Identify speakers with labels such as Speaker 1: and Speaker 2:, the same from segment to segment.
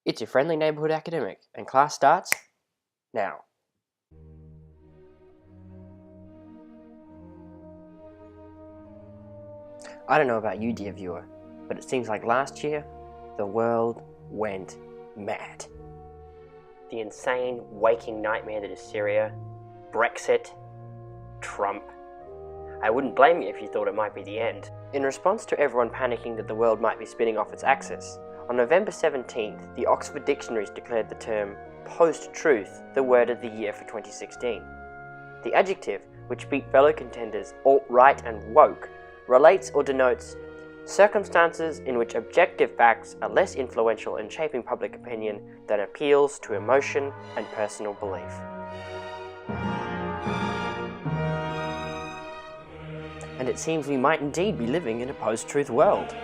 Speaker 1: It's your friendly neighborhood academic, and class starts now. I don't know about you, dear viewer, but it seems like last year, the world went mad. The insane waking nightmare that is Syria, Brexit, Trump. I wouldn't blame you if you thought it might be the end. In response to everyone panicking that the world might be spinning off its axis, on November 17th, the Oxford Dictionaries declared the term post-truth the word of the year for 2016. The adjective, which beat fellow contenders alt-right and woke, relates or denotes circumstances in which objective facts are less influential in shaping public opinion than appeals to emotion and personal belief. And it seems we might indeed be living in a post-truth world.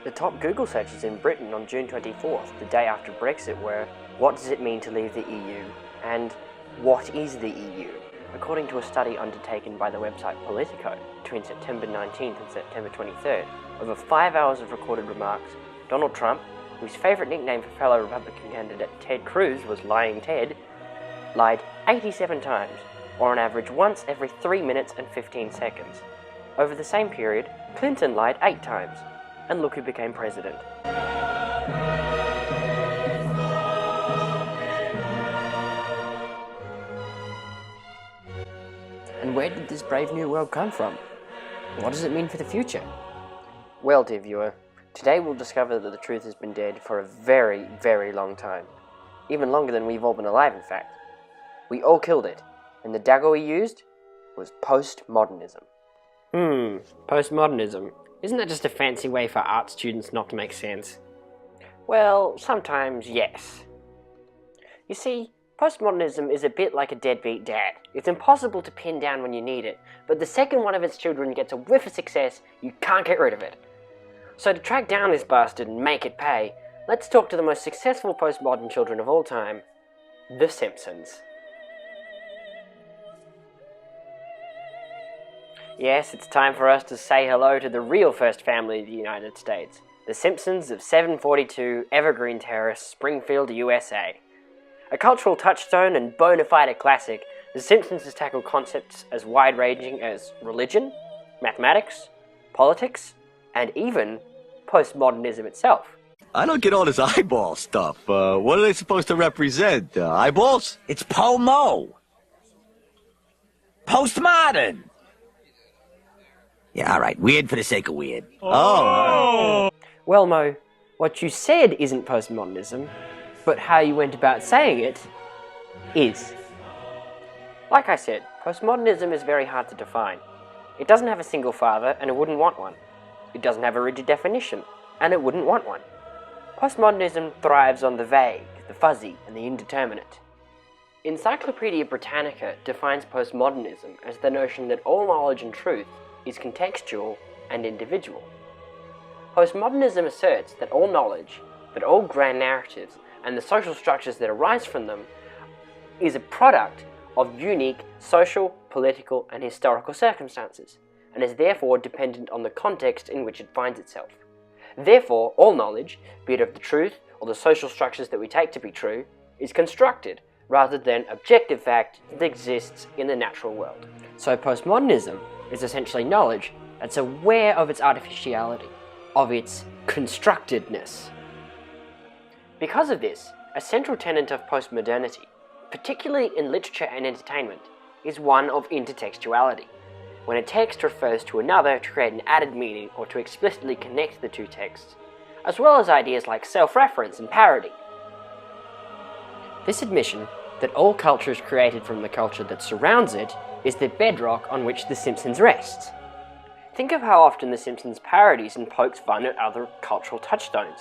Speaker 1: The top Google searches in Britain on June 24th, the day after Brexit, were "What does it mean to leave the EU?" and "What is the EU?" according to a study undertaken by the website Politico between September 19th and September 23rd. Over 5 hours of recorded remarks, Donald Trump, whose favourite nickname for fellow Republican candidate Ted Cruz was Lying Ted, lied 87 times, or on average once every 3 minutes and 15 seconds. Over the same period, Clinton lied 8 times, and look who became president. And where did this brave new world come from? What does it mean for the future? Well, dear viewer, today we'll discover that the truth has been dead for a very, very long time. Even longer than we've all been alive, in fact. We all killed it, and the dagger we used was postmodernism. Postmodernism. Isn't that just a fancy way for art students not to make sense? Well, sometimes yes. You see, postmodernism is a bit like a deadbeat dad. It's impossible to pin down when you need it, but the second one of its children gets a whiff of success, you can't get rid of it. So to track down this bastard and make it pay, let's talk to the most successful postmodern children of all time, the Simpsons. Yes, it's time for us to say hello to the real first family of the United States, the Simpsons of 742 Evergreen Terrace, Springfield, USA. A cultural touchstone and bona fide classic, The Simpsons has tackled concepts as wide-ranging as religion, mathematics, politics, and even postmodernism itself.
Speaker 2: I don't get all this eyeball stuff. What are they supposed to represent? Eyeballs?
Speaker 3: It's POMO. Postmodern. Yeah, all right. Weird for the sake of weird.
Speaker 2: Oh.
Speaker 1: Well, Mo, what you said isn't postmodernism, but how you went about saying it is. Like I said, postmodernism is very hard to define. It doesn't have a single father, and it wouldn't want one. It doesn't have a rigid definition, and it wouldn't want one. Postmodernism thrives on the vague, the fuzzy, and the indeterminate. Encyclopedia Britannica defines postmodernism as the notion that all knowledge and truth is contextual and individual. Postmodernism asserts that all knowledge, that all grand narratives, and the social structures that arise from them is a product of unique social, political, and historical circumstances, and is therefore dependent on the context in which it finds itself. Therefore, all knowledge, be it of the truth or the social structures that we take to be true, is constructed rather than objective fact that exists in the natural world. So postmodernism is essentially knowledge that's aware of its artificiality, of its constructedness. Because of this, a central tenet of postmodernity, particularly in literature and entertainment, is one of intertextuality, when a text refers to another to create an added meaning or to explicitly connect the two texts, as well as ideas like self-reference and parody. This admission that all culture is created from the culture that surrounds it is the bedrock on which The Simpsons rests. Think of how often The Simpsons parodies and pokes fun at other cultural touchstones.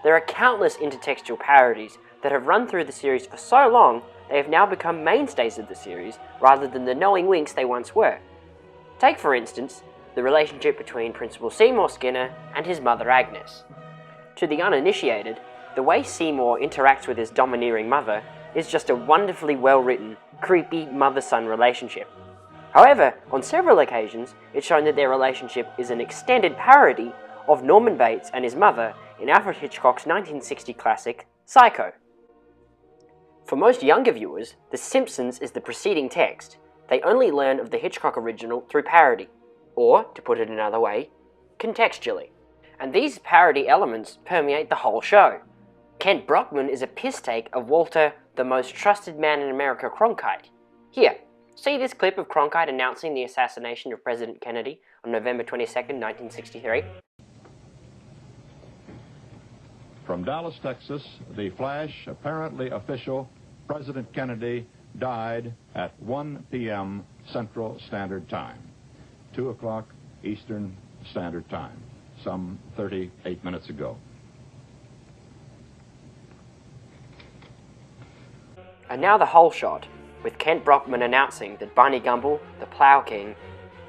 Speaker 1: There are countless intertextual parodies that have run through the series for so long they have now become mainstays of the series rather than the knowing winks they once were. Take, for instance, the relationship between Principal Seymour Skinner and his mother Agnes. To the uninitiated, the way Seymour interacts with his domineering mother is just a wonderfully well-written, creepy mother-son relationship. However, on several occasions, it's shown that their relationship is an extended parody of Norman Bates and his mother in Alfred Hitchcock's 1960 classic, Psycho. For most younger viewers, The Simpsons is the preceding text. They only learn of the Hitchcock original through parody, or, to put it another way, contextually. And these parody elements permeate the whole show. Kent Brockman is a piss take of Walter, the most trusted man in America, Cronkite. Here, see this clip of Cronkite announcing the assassination of President Kennedy on November 22nd, 1963?
Speaker 4: From Dallas, Texas, the flash, apparently official, President Kennedy died at 1 p.m. Central Standard Time, 2 o'clock Eastern Standard Time, some 38 minutes ago.
Speaker 1: And now the whole shot, with Kent Brockman announcing that Barney Gumble, the Plough King,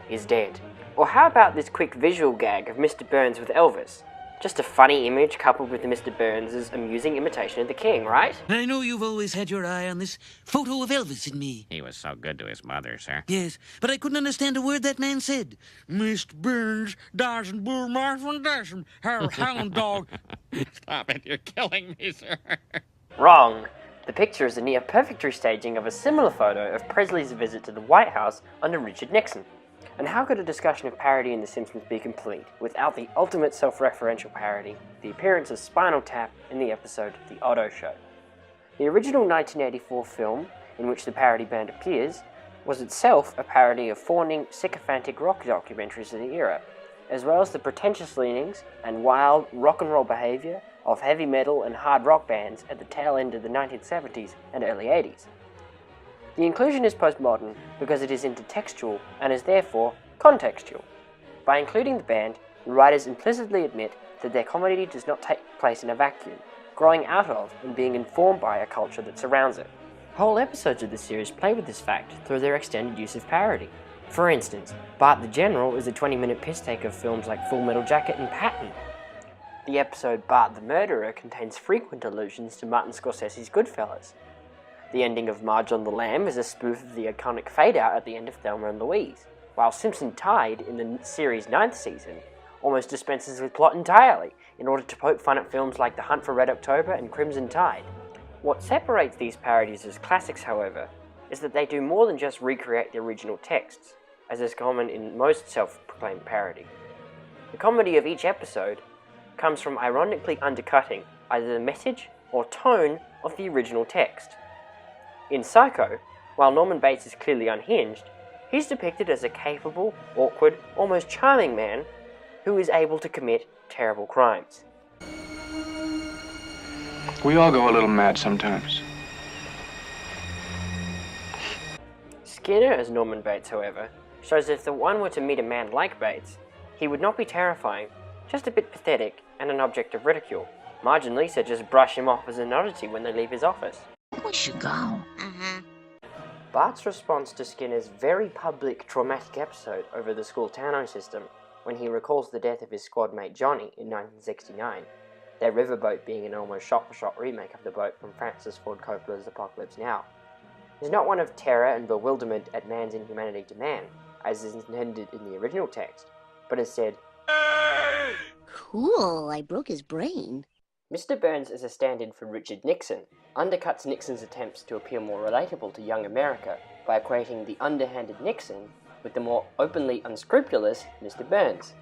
Speaker 1: is dead. Or how about this quick visual gag of Mr. Burns with Elvis? Just a funny image coupled with Mr. Burns' amusing imitation of the king, right?
Speaker 5: I know you've always had your eye on this photo of Elvis and me.
Speaker 6: He was so good to his mother, sir.
Speaker 5: Yes, but I couldn't understand a word that man said. Mr. Burns, doesn't bull my foundation, her hound dog.
Speaker 6: Stop it, you're killing me, sir.
Speaker 1: Wrong. The picture is a near-perfect restaging of a similar photo of Presley's visit to the White House under Richard Nixon. And how could a discussion of parody in The Simpsons be complete without the ultimate self-referential parody, the appearance of Spinal Tap in the episode The Otto Show? The original 1984 film, in which the parody band appears, was itself a parody of fawning, sycophantic rock documentaries of the era, as well as the pretentious leanings and wild rock and roll behaviour of heavy metal and hard rock bands at the tail end of the 1970s and early 80s. The inclusion is postmodern because it is intertextual and is therefore contextual. By including the band, the writers implicitly admit that their comedy does not take place in a vacuum, growing out of and being informed by a culture that surrounds it. Whole episodes of the series play with this fact through their extended use of parody. For instance, Bart the General is a 20-minute piss take of films like Full Metal Jacket and Patton. The episode Bart the Murderer contains frequent allusions to Martin Scorcese's Goodfellas. The ending of Marge on the Lamb is a spoof of the iconic fade-out at the end of Thelma and Louise, while Simpson Tide in the series' 9th season almost dispenses with plot entirely in order to poke fun at films like The Hunt for Red October and Crimson Tide. What separates these parodies as classics, however, is that they do more than just recreate the original texts, as is common in most self-proclaimed parody. The comedy of each episode comes from ironically undercutting either the message or tone of the original text. In Psycho, while Norman Bates is clearly unhinged, he's depicted as a capable, awkward, almost charming man who is able to commit terrible crimes.
Speaker 7: We all go a little mad sometimes.
Speaker 1: Skinner as Norman Bates, however, shows that if the one were to meet a man like Bates, he would not be terrifying, just a bit pathetic and an object of ridicule. Marge and Lisa just brush him off as an oddity when they leave his office.
Speaker 8: We should go.
Speaker 1: Bart's response to Skinner's very public, traumatic episode over the school Tano system, when he recalls the death of his squad mate Johnny in 1969, their riverboat being an almost shot-for-shot remake of the boat from Francis Ford Coppola's Apocalypse Now, is not one of terror and bewilderment at man's inhumanity to man, as is intended in the original text, but instead,
Speaker 8: Cool, I broke his brain.
Speaker 1: Mr. Burns as a stand-in for Richard Nixon undercuts Nixon's attempts to appear more relatable to young America by equating the underhanded Nixon with the more openly unscrupulous Mr. Burns.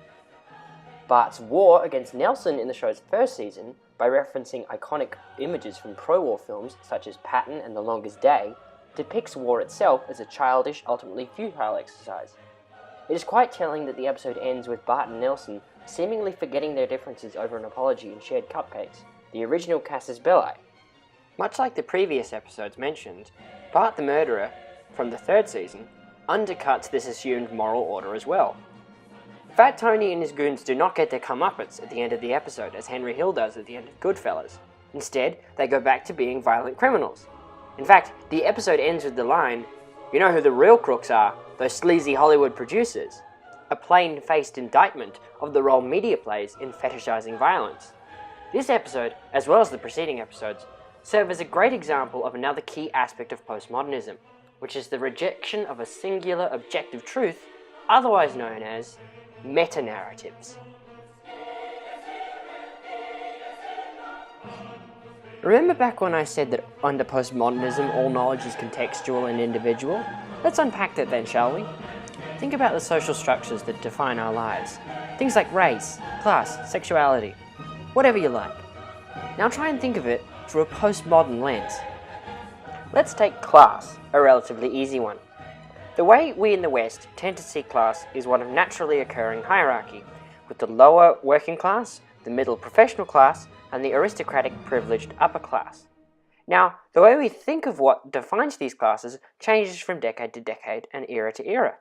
Speaker 1: Bart's war against Nelson in the show's first season, by referencing iconic images from pro-war films such as Patton and The Longest Day, depicts war itself as a childish, ultimately futile exercise. It is quite telling that the episode ends with Bart and Nelson seemingly forgetting their differences over an apology and shared cupcakes, the original casus belli. Much like the previous episodes mentioned, Bart the Murderer, from the third season, undercuts this assumed moral order as well. Fat Tony and his goons do not get their comeuppance at the end of the episode as Henry Hill does at the end of Goodfellas. Instead, they go back to being violent criminals. In fact, the episode ends with the line, "You know who the real crooks are, those sleazy Hollywood producers," a plain-faced indictment of the role media plays in fetishizing violence. This episode, as well as the preceding episodes, serve as a great example of another key aspect of postmodernism, which is the rejection of a singular objective truth, otherwise known as meta-narratives. Remember back when I said that under postmodernism all knowledge is contextual and individual? Let's unpack that then, shall we? Think about the social structures that define our lives. Things like race, class, sexuality, whatever you like. Now try and think of it through a postmodern lens. Let's take class, a relatively easy one. The way we in the West tend to see class is one of naturally occurring hierarchy, with the lower working class, the middle professional class, and the aristocratic privileged upper class. Now, the way we think of what defines these classes changes from decade to decade and era to era.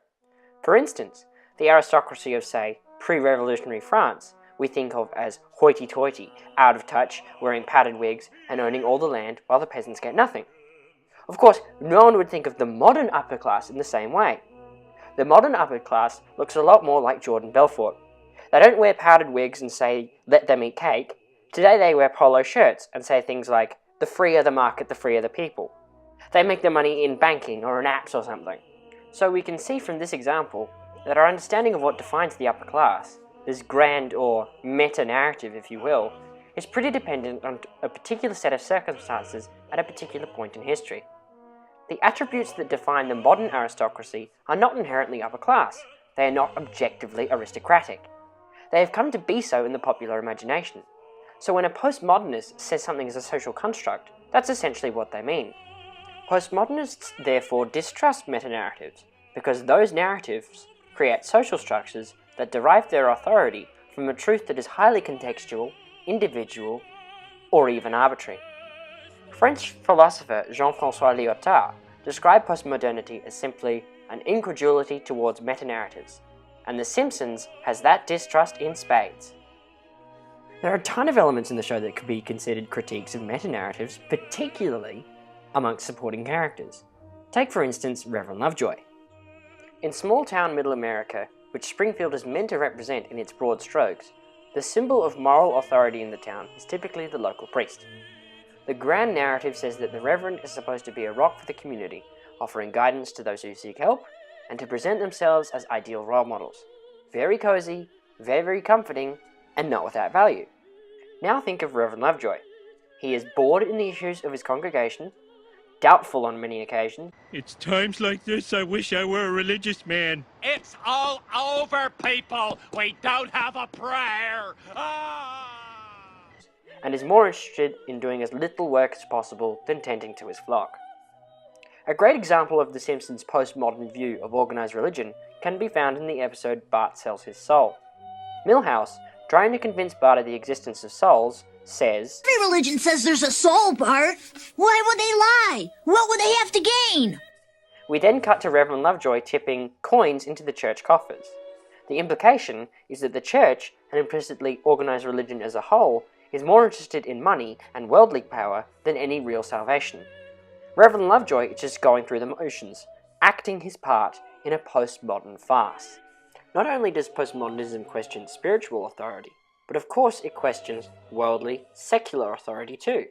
Speaker 1: For instance, the aristocracy of, say, pre-revolutionary France we think of as hoity-toity, out of touch, wearing padded wigs, and owning all the land while the peasants get nothing. Of course, no one would think of the modern upper class in the same way. The modern upper class looks a lot more like Jordan Belfort. They don't wear powdered wigs and say, let them eat cake. Today they wear polo shirts and say things like, the freer the market, the freer the people. They make their money in banking or in apps or something. So we can see from this example that our understanding of what defines the upper class, this grand or meta-narrative if you will, is pretty dependent on a particular set of circumstances at a particular point in history. The attributes that define the modern aristocracy are not inherently upper class. They are not objectively aristocratic. They have come to be so in the popular imagination. So when a postmodernist says something is a social construct, that's essentially what they mean. Postmodernists therefore distrust meta-narratives, because those narratives create social structures that derive their authority from a truth that is highly contextual, individual, or even arbitrary. French philosopher Jean-François Lyotard described postmodernity as simply an incredulity towards meta-narratives, and The Simpsons has that distrust in spades. There are a ton of elements in the show that could be considered critiques of meta-narratives, particularly amongst supporting characters. Take for instance Reverend Lovejoy. In small-town middle America, which Springfield is meant to represent in its broad strokes, the symbol of moral authority in the town is typically the local priest. The grand narrative says that the Reverend is supposed to be a rock for the community, offering guidance to those who seek help, and to present themselves as ideal role models. Very cozy, very comforting, and not without value. Now think of Reverend Lovejoy. He is bored in the issues of his congregation, doubtful on many occasions.
Speaker 6: It's times like this I wish I were a religious man.
Speaker 9: It's all over, people. We don't have a prayer.
Speaker 1: And is more interested in doing as little work as possible than tending to his flock. A great example of The Simpsons' postmodern view of organised religion can be found in the episode Bart Sells His Soul. Milhouse, trying to convince Bart of the existence of souls, says,
Speaker 8: Every religion says there's a soul, Bart. Why would they lie? What would they have to gain?
Speaker 1: We then cut to Reverend Lovejoy tipping coins into the church coffers. The implication is that the church, and implicitly organised religion as a whole, is more interested in money and worldly power than any real salvation. Reverend Lovejoy is just going through the motions, acting his part in a postmodern farce. Not only does postmodernism question spiritual authority, but of course it questions worldly, secular authority too.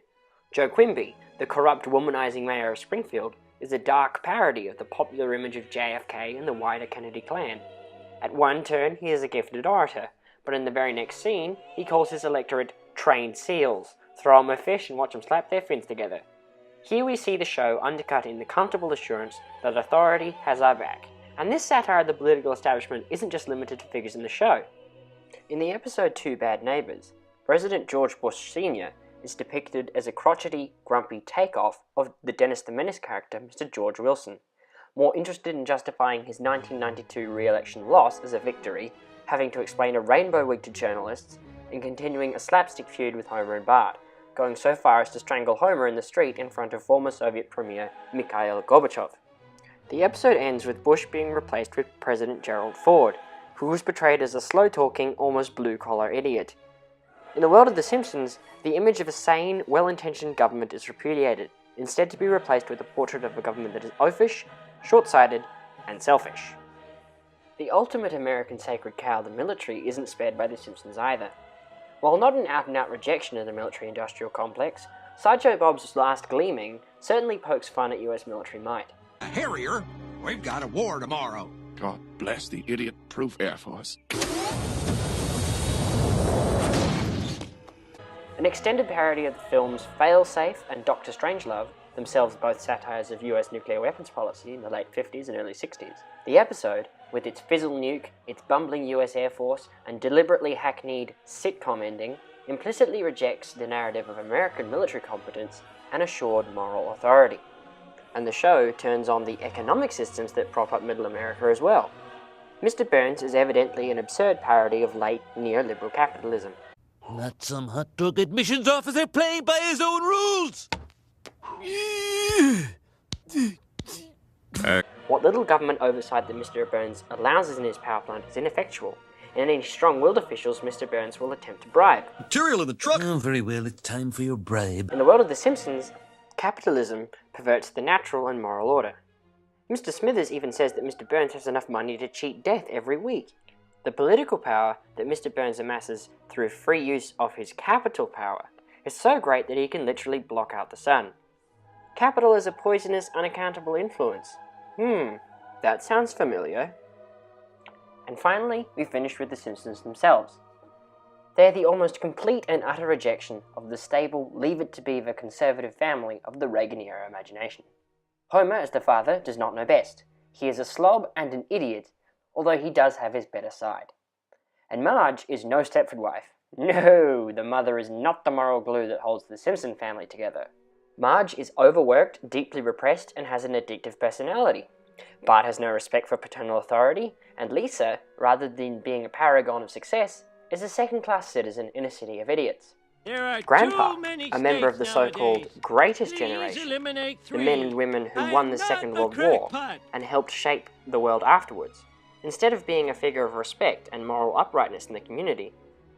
Speaker 1: Joe Quimby, the corrupt womanizing mayor of Springfield, is a dark parody of the popular image of JFK and the wider Kennedy clan. At one turn he is a gifted orator, but in the very next scene he calls his electorate trained seals, throw them a fish and watch them slap their fins together. Here we see the show undercut in the comfortable assurance that authority has our back. And this satire of the political establishment isn't just limited to figures in the show. In the episode 2 Bad Neighbours, President George Bush Sr. is depicted as a crotchety, grumpy takeoff of the Dennis the Menace character, Mr. George Wilson, more interested in justifying his 1992 re-election loss as a victory, having to explain a rainbow wig to journalists, and continuing a slapstick feud with Homer and Bart, going so far as to strangle Homer in the street in front of former Soviet Premier Mikhail Gorbachev. The episode ends with Bush being replaced with President Gerald Ford, who was portrayed as a slow-talking, almost blue-collar idiot. In the world of The Simpsons, the image of a sane, well-intentioned government is repudiated, instead to be replaced with a portrait of a government that is oafish, short-sighted, and selfish. The ultimate American sacred cow, the military, isn't spared by The Simpsons either. While not an out-and-out rejection of the military-industrial complex, Sideshow Bob's Last Gleaming certainly pokes fun at US military might.
Speaker 10: Harrier, we've got a war tomorrow.
Speaker 7: God bless the idiot-proof Air Force.
Speaker 1: An extended parody of the films Failsafe and Dr. Strangelove, themselves both satires of US nuclear weapons policy in the late 50s and early 60s. The episode, with its fizzle nuke, its bumbling US Air Force, and deliberately hackneyed sitcom ending, implicitly rejects the narrative of American military competence and assured moral authority. And the show turns on the economic systems that prop up Middle America as well. Mr. Burns is evidently an absurd parody of late neoliberal capitalism.
Speaker 5: Not some hot dog admissions officer playing by his own rules!
Speaker 1: What little government oversight that Mr. Burns allows in his power plant is ineffectual, and any strong-willed officials Mr. Burns will attempt to bribe.
Speaker 10: Material in the truck!
Speaker 5: Oh, very well, it's time for your bribe.
Speaker 1: In the world of The Simpsons, capitalism perverts the natural and moral order. Mr. Smithers even says that Mr. Burns has enough money to cheat death every week. The political power that Mr. Burns amasses through free use of his capital power is so great that he can literally block out the sun. Capital is a poisonous, unaccountable influence. That sounds familiar. And finally, we finish with the Simpsons themselves. They're the almost complete and utter rejection of the stable, leave-it-to-beaver conservative family of the Reagan-era imagination. Homer, as the father, does not know best. He is a slob and an idiot, although he does have his better side. And Marge is no Stepford wife. No, the mother is not the moral glue that holds the Simpson family together. Marge is overworked, deeply repressed, and has an addictive personality. Bart has no respect for paternal authority, and Lisa, rather than being a paragon of success, is a second-class citizen in a city of idiots. Grandpa, a member of the so-called Greatest Generation, the men and women who won the Second World War and helped shape the world afterwards, instead of being a figure of respect and moral uprightness in the community,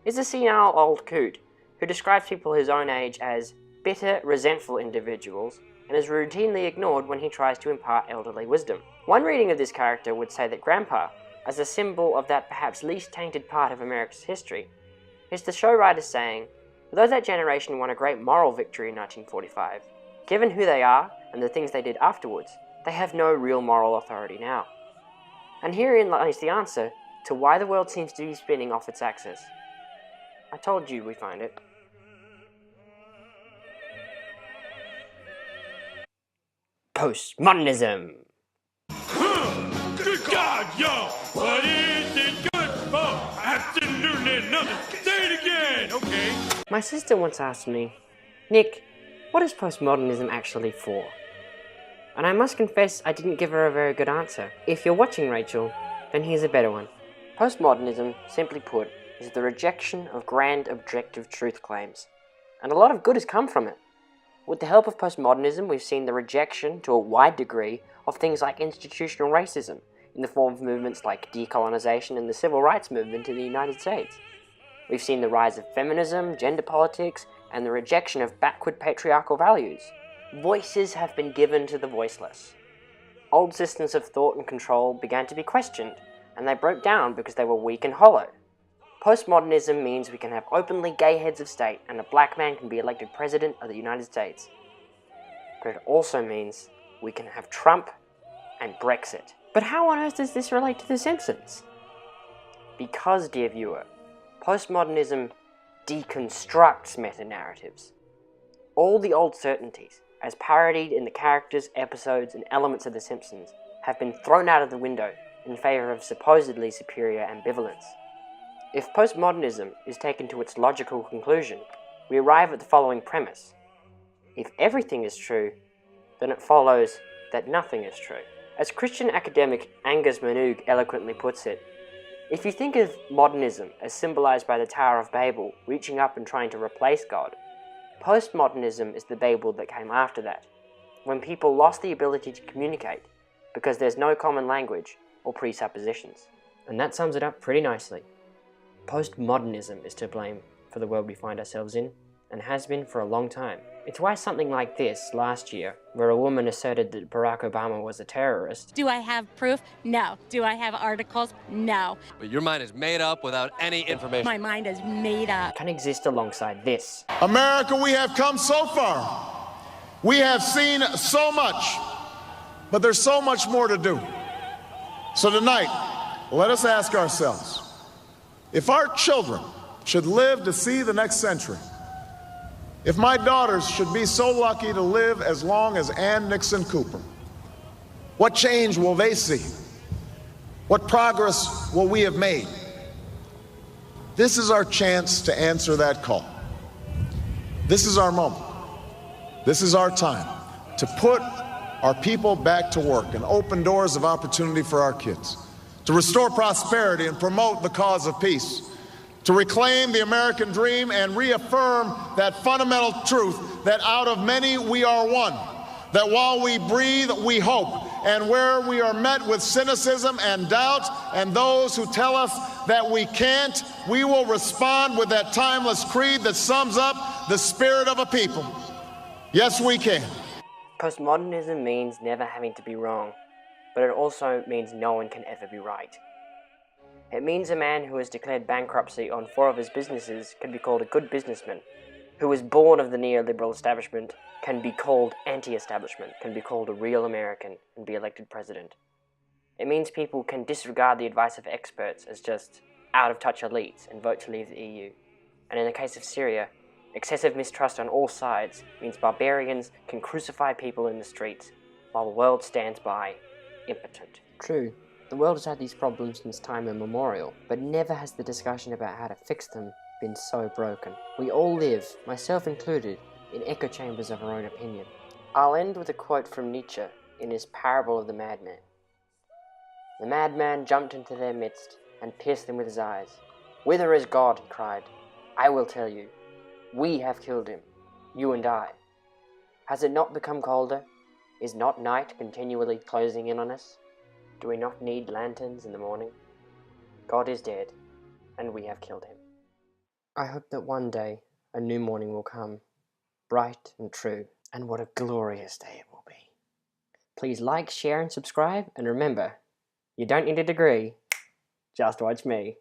Speaker 1: is a senile old coot who describes people his own age as bitter, resentful individuals and is routinely ignored when he tries to impart elderly wisdom. One reading of this character would say that Grandpa, as a symbol of that perhaps least tainted part of America's history, is the show writer saying, although that generation won a great moral victory in 1945, given who they are and the things they did afterwards, they have no real moral authority now. And herein lies the answer to why the world seems to be spinning off its axis. I told you we'd find it. Postmodernism.
Speaker 6: Good God, yo! What is it good for? Absolutely nothing. Say it again, okay?
Speaker 1: My sister once asked me, Nick, what is postmodernism actually for? And I must confess I didn't give her a very good answer. If you're watching, Rachel, then here's a better one. Postmodernism, simply put, is the rejection of grand objective truth claims. And a lot of good has come from it. With the help of postmodernism, we've seen the rejection, to a wide degree, of things like institutional racism, in the form of movements like decolonization and the civil rights movement in the United States. We've seen the rise of feminism, gender politics, and the rejection of backward patriarchal values. Voices have been given to the voiceless. Old systems of thought and control began to be questioned, and they broke down because they were weak and hollow. Postmodernism means we can have openly gay heads of state and a black man can be elected president of the United States. But it also means we can have Trump and Brexit. But how on earth does this relate to The Simpsons? Because, dear viewer, postmodernism deconstructs meta-narratives. All the old certainties, as parodied in the characters, episodes, and elements of The Simpsons, have been thrown out of the window in favour of supposedly superior ambivalence. If postmodernism is taken to its logical conclusion, we arrive at the following premise. If everything is true, then it follows that nothing is true. As Christian academic Angus Minogue eloquently puts it, if you think of modernism as symbolized by the Tower of Babel reaching up and trying to replace God, postmodernism is the Babel that came after that, when people lost the ability to communicate because there's no common language or presuppositions. And that sums it up pretty nicely. Postmodernism is to blame for the world we find ourselves in, and has been for a long time. It's why something like this last year, where a woman asserted that Barack Obama was a terrorist.
Speaker 11: Do I have proof? No. Do I have articles? No.
Speaker 12: But your mind is made up without any information.
Speaker 11: My mind is made up.
Speaker 1: Can exist alongside this.
Speaker 13: America, we have come so far. We have seen so much, but there's so much more to do. So tonight, let us ask ourselves, if our children should live to see the next century, If my daughters should be so lucky to live as long as Ann Nixon Cooper, what change will they see? What progress will we have made? This is our chance to answer that call. This is our moment. This is our time to put our people back to work and open doors of opportunity for our kids, to restore prosperity and promote the cause of peace, to reclaim the American dream and reaffirm that fundamental truth that out of many we are one, that while we breathe, we hope, and where we are met with cynicism and doubt and those who tell us that we can't, we will respond with that timeless creed that sums up the spirit of a people. Yes, we can.
Speaker 1: Postmodernism means never having to be wrong, but it also means no one can ever be right. It means a man who has declared bankruptcy on 4 of his businesses can be called a good businessman, who was born of the neoliberal establishment can be called anti-establishment, can be called a real American and be elected president. It means people can disregard the advice of experts as just out-of-touch elites and vote to leave the EU. And in the case of Syria, excessive mistrust on all sides means barbarians can crucify people in the streets while the world stands by, impotent. True, the world has had these problems since time immemorial, but never has the discussion about how to fix them been so broken. We all live, myself included, in echo chambers of our own opinion. I'll end with a quote from Nietzsche in his Parable of the Madman. The madman jumped into their midst and pierced them with his eyes. "Whither is God?" he cried. "I will tell you. We have killed him, you and I. Has it not become colder? Is not night continually closing in on us? Do we not need lanterns in the morning? God is dead, and we have killed him." I hope that one day a new morning will come, bright and true, and what a glorious day it will be. Please like, share, and subscribe, and remember, you don't need a degree, just watch me.